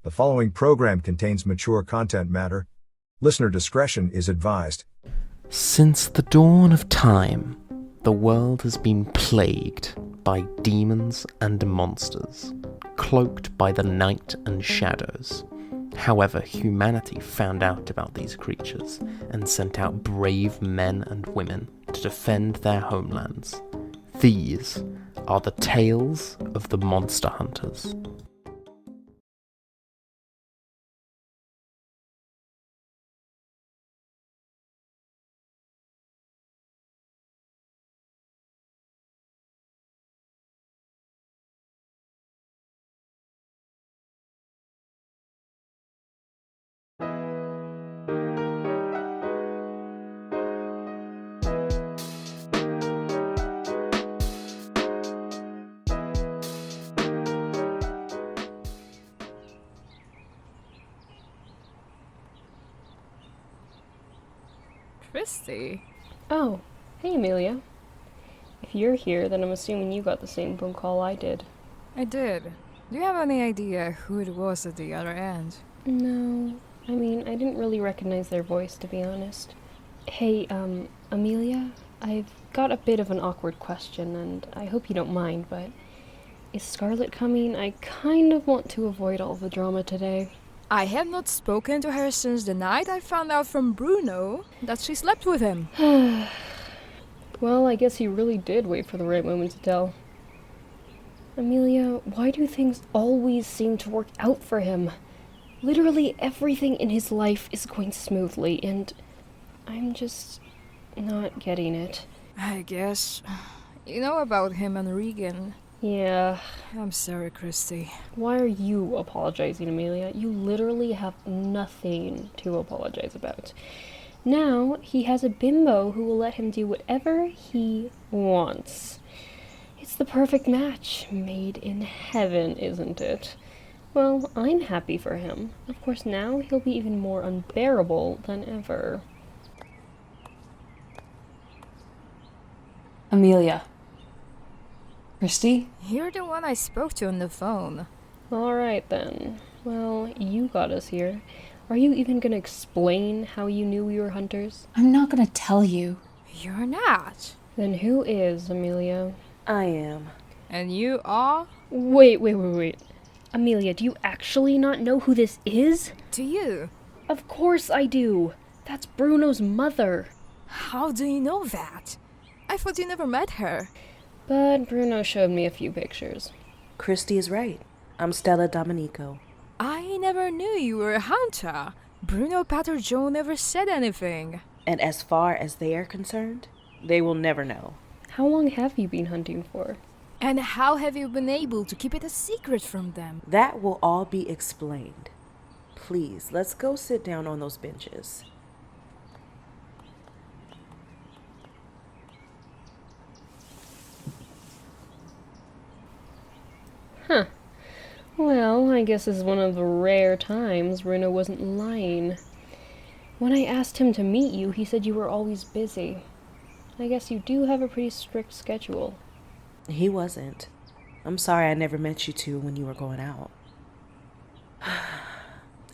The following program contains mature content matter. Listener discretion is advised. Since the dawn of time, the world has been plagued by demons and monsters, cloaked by the night and shadows. However, humanity found out about these creatures and sent out brave men and women to defend their homelands. These are the tales of the monster hunters. Christy? Oh, hey Amelia. If you're here, then I'm assuming you got the same phone call I did. I did. Do you have any idea who it was at the other end? No, I didn't really recognize their voice, to be honest. Hey, Amelia, I've got a bit of an awkward question, and I hope you don't mind, but is Scarlett coming? I kind of want to avoid all the drama today. I have not spoken to her since the night I found out from Bruno that she slept with him. Well, I guess he really did wait for the right moment to tell. Amelia, why do things always seem to work out for him? Literally everything in his life is going smoothly, and I'm just not getting it. I guess. You know about him and Regan. Yeah. I'm sorry, Christy. Why are you apologizing, Amelia? You literally have nothing to apologize about. Now, he has a bimbo who will let him do whatever he wants. It's the perfect match. Made in heaven, isn't it? Well, I'm happy for him. Of course, now he'll be even more unbearable than ever. Amelia. Christy? You're the one I spoke to on the phone. Alright then. Well, you got us here. Are you even gonna explain how you knew we were hunters? I'm not gonna tell you. You're not. Then who is, Amelia? I am. And you are? Wait. Amelia, do you actually not know who this is? Do you? Of course I do. That's Bruno's mother. How do you know that? I thought you never met her. But Bruno showed me a few pictures. Christy is right. I'm Stella Domenico. I never knew you were a hunter. Bruno Patterjoe never said anything. And as far as they are concerned, they will never know. How long have you been hunting for? And how have you been able to keep it a secret from them? That will all be explained. Please, let's go sit down on those benches. Huh. Well, I guess this is one of the rare times Bruno wasn't lying. When I asked him to meet you, he said you were always busy. I guess you do have a pretty strict schedule. He wasn't. I'm sorry I never met you two when you were going out.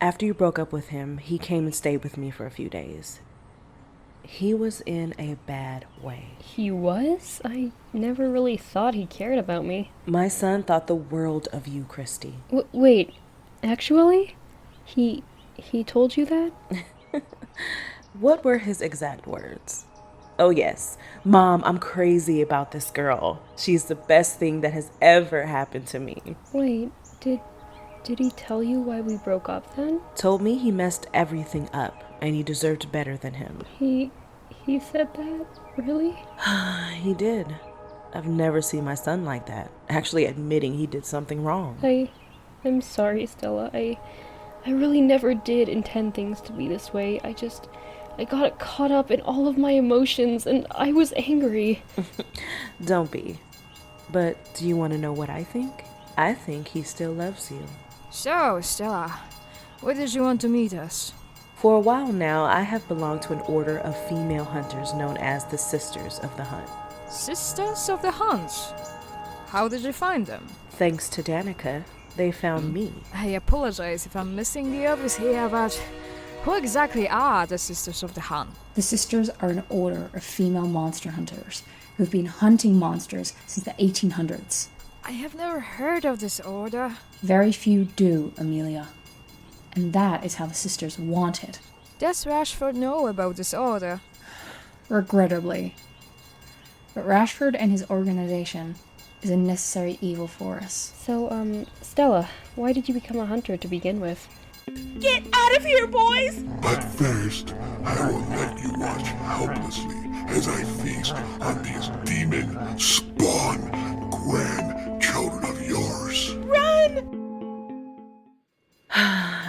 After you broke up with him, he came and stayed with me for a few days. He was in a bad way. He was? I never really thought he cared about me. My son thought the world of you, Christy. Wait, actually? He told you that? What were his exact words? Oh yes, Mom, I'm crazy about this girl. She's the best thing that has ever happened to me. Wait, did he tell you why we broke up then? Told me he messed everything up and you deserved better than him. He said that? Really? He did. I've never seen my son like that, actually admitting he did something wrong. I'm sorry, Stella. I really never did intend things to be this way. I got caught up in all of my emotions, and I was angry. Don't be. But do you want to know what I think? I think he still loves you. So, Stella, why did you want to meet us? For a while now, I have belonged to an order of female hunters known as the Sisters of the Hunt. Sisters of the Hunt? How did you find them? Thanks to Danica, they found me. I apologize if I'm missing the obvious here, but who exactly are the Sisters of the Hun? The Sisters are an order of female monster hunters who've been hunting monsters since the 1800s. I have never heard of this order. Very few do, Amelia. And that is how the Sisters want it. Does Rashford know about this order? Regrettably. But Rashford and his organization is a necessary evil for us. So, Stella, why did you become a hunter to begin with? Get out of here, boys! But first, I will let you watch helplessly as I feast on these demon spawn grandchildren of yours.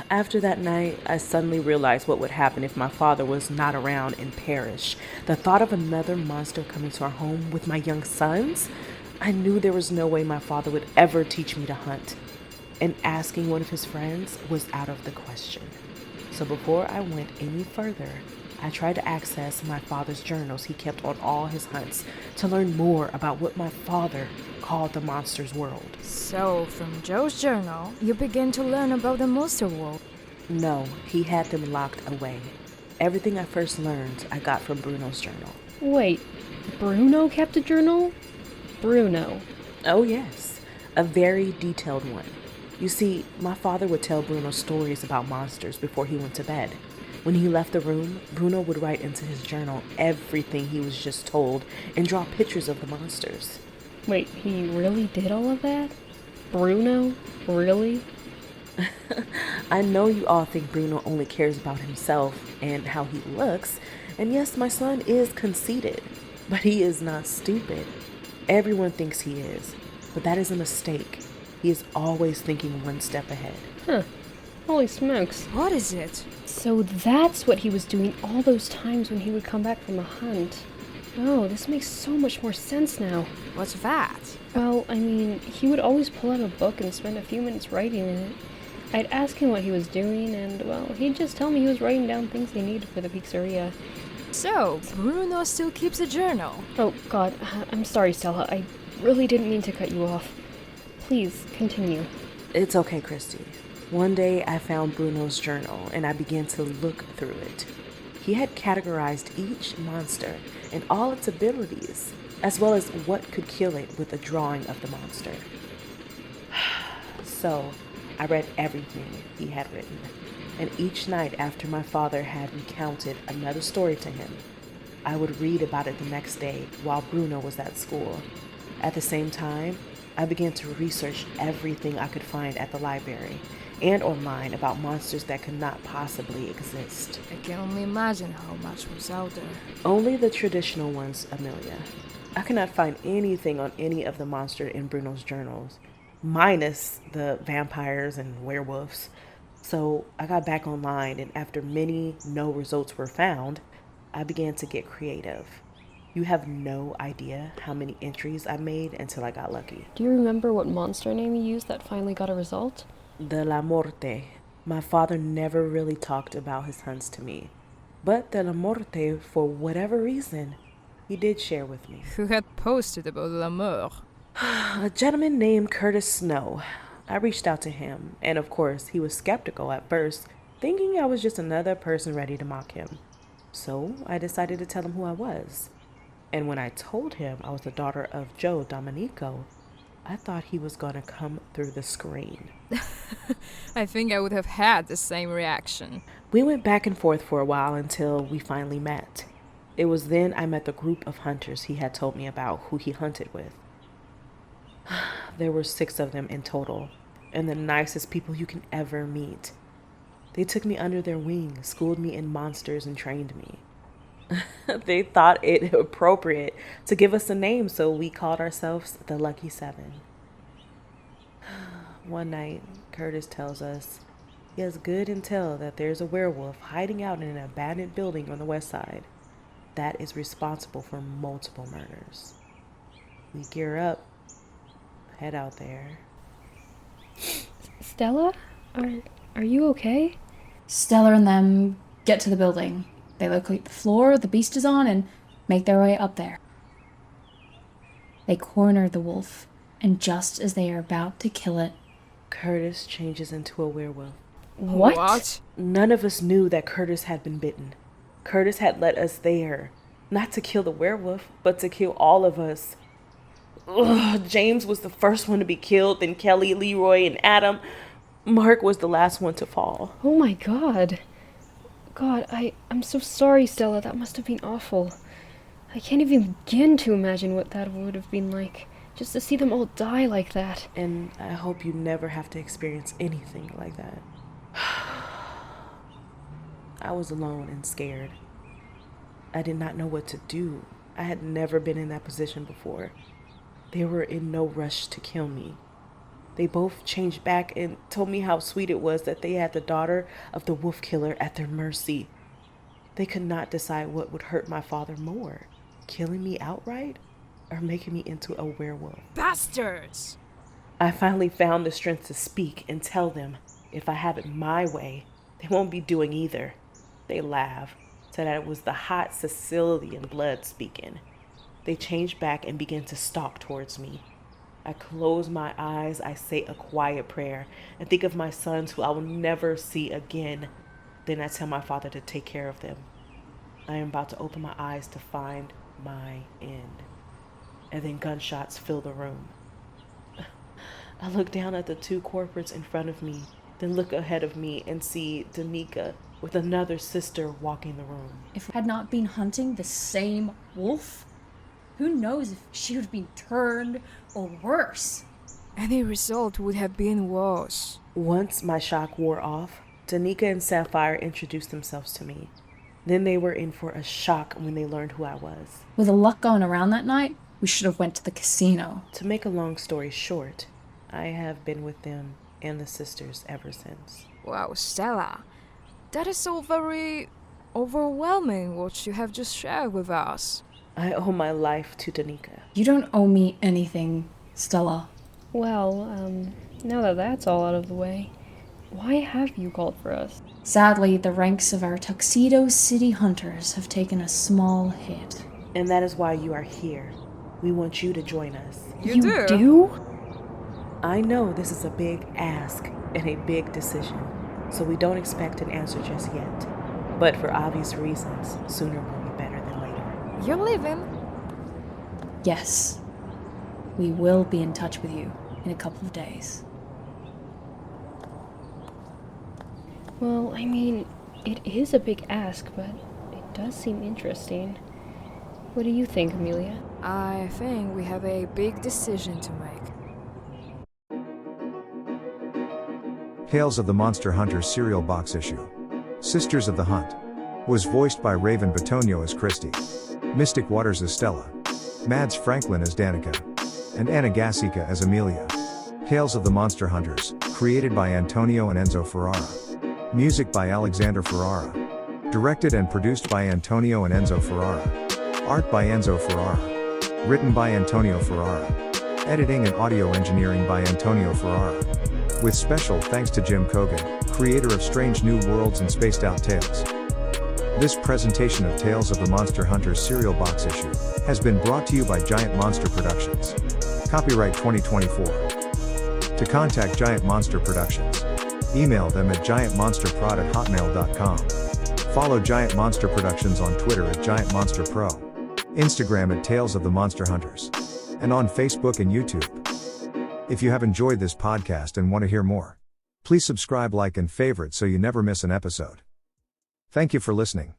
After that night, I suddenly realized what would happen if my father was not around and perished. The thought of another monster coming to our home with my young sons, I knew there was no way my father would ever teach me to hunt. And asking one of his friends was out of the question. So before I went any further, I tried to access my father's journals he kept on all his hunts to learn more about what my father called the monster's world. So, from Joe's journal, you begin to learn about the monster world. No, he had them locked away. Everything I first learned, I got from Bruno's journal. Wait, Bruno kept a journal? Bruno. Oh yes, a very detailed one. You see, my father would tell Bruno stories about monsters before he went to bed. When he left the room, Bruno would write into his journal everything he was just told and draw pictures of the monsters. Wait, he really did all of that? Bruno? Really? I know you all think Bruno only cares about himself and how he looks, and yes, my son is conceited, but he is not stupid. Everyone thinks he is, but that is a mistake. He is always thinking one step ahead. Huh. Holy smokes. What is it? So that's what he was doing all those times when he would come back from a hunt. Oh, this makes so much more sense now. What's that? Well, I mean, he would always pull out a book and spend a few minutes writing in it. I'd ask him what he was doing, and, well, he'd just tell me he was writing down things he needed for the pizzeria. So, Bruno still keeps a journal. Oh, God, I'm sorry, Stella. I really didn't mean to cut you off. Please, continue. It's okay, Christy. One day I found Bruno's journal and I began to look through it. He had categorized each monster and all its abilities, as well as what could kill it with a drawing of the monster. So, I read everything he had written, and each night after my father had recounted another story to him, I would read about it the next day while Bruno was at school. At the same time, I began to research everything I could find at the library and online about monsters that could not possibly exist. I can only imagine how much was out there. Only the traditional ones, Amelia. I could not find anything on any of the monster in Bruno's journals, minus the vampires and werewolves. So I got back online, and after many no results were found, I began to get creative. You have no idea how many entries I made until I got lucky. Do you remember what monster name you used that finally got a result? De la Morte. My father never really talked about his hunts to me. But De la Morte, for whatever reason, he did share with me. Who had posted about L'amour? A gentleman named Curtis Snow. I reached out to him, and of course, he was skeptical at first, thinking I was just another person ready to mock him. So I decided to tell him who I was. And when I told him I was the daughter of Joe Domenico, I thought he was going to come through the screen. I think I would have had the same reaction. We went back and forth for a while until we finally met. It was then I met the group of hunters he had told me about who he hunted with. There were 6 of them in total, and the nicest people you can ever meet. They took me under their wing, schooled me in monsters, and trained me. They thought it appropriate to give us a name, so we called ourselves the Lucky 7. One night, Curtis tells us he has good intel that there's a werewolf hiding out in an abandoned building on the west side that is responsible for multiple murders. We gear up, head out there. Stella? Are you okay? Stella and them get to the building. They locate the floor the beast is on and make their way up there. They corner the wolf, and just as they are about to kill it, Curtis changes into a werewolf. What? None of us knew that Curtis had been bitten. Curtis had led us there, not to kill the werewolf, but to kill all of us. Ugh, James was the first one to be killed, then Kelly, Leroy, and Adam. Mark was the last one to fall. Oh my god. God, I'm so sorry, Stella. That must have been awful. I can't even begin to imagine what that would have been like. Just to see them all die like that. And I hope you never have to experience anything like that. I was alone and scared. I did not know what to do. I had never been in that position before. They were in no rush to kill me. They both changed back and told me how sweet it was that they had the daughter of the wolf killer at their mercy. They could not decide what would hurt my father more, killing me outright or making me into a werewolf. Bastards! I finally found the strength to speak and tell them if I have it my way, they won't be doing either. They laughed, said that it was the hot Sicilian blood speaking. They changed back and began to stalk towards me. I close my eyes, I say a quiet prayer, and think of my sons who I will never see again. Then I tell my father to take care of them. I am about to open my eyes to find my end. And then gunshots fill the room. I look down at the two corporates in front of me, then look ahead of me and see Danica with another sister walking the room. If I had not been hunting the same wolf, who knows if she would have been turned or worse. Any result would have been worse. Once my shock wore off, Danica and Sapphire introduced themselves to me. Then they were in for a shock when they learned who I was. With the luck going around that night, we should have went to the casino. To make a long story short, I have been with them and the sisters ever since. Wow, Stella. That is so very overwhelming what you have just shared with us. I owe my life to Danica. You don't owe me anything, Stella. Well, now that that's all out of the way, why have you called for us? Sadly, the ranks of our Tuxedo City hunters have taken a small hit. And that is why you are here. We want you to join us. You do? I know this is a big ask and a big decision, so we don't expect an answer just yet. But for obvious reasons, sooner will be better than later. You're leaving? Yes. We will be in touch with you in a couple of days. Well, I mean, it is a big ask, but it does seem interesting. What do you think, Amelia? I think we have a big decision to make. Tales of the Monster Hunters serial box issue. Sisters of the Hunt. Was voiced by Raven Batonio as Christy. Mystic Waters as Stella. Mads Franklin as Danica. And Anna Gasica as Amelia. Tales of the Monster Hunters, created by Antonio and Enzo Ferrara. Music by Alexander Ferrara. Directed and produced by Antonio and Enzo Ferrara. Art by Enzo Ferrara. Written by Antonio Ferrara. Editing and audio engineering by Antonio Ferrara. With special thanks to Jim Kogan, creator of Strange New Worlds and Spaced Out Tales. This presentation of Tales of the Monster Hunters serial box issue has been brought to you by Giant Monster Productions. Copyright 2024. To contact Giant Monster Productions, email them at giantmonsterprod@hotmail.com. Follow Giant Monster Productions on Twitter at GiantMonsterPro, Instagram at Tales of the Monster Hunters, and on Facebook and YouTube. If you have enjoyed this podcast and want to hear more, please subscribe, like, and favorite so you never miss an episode. Thank you for listening.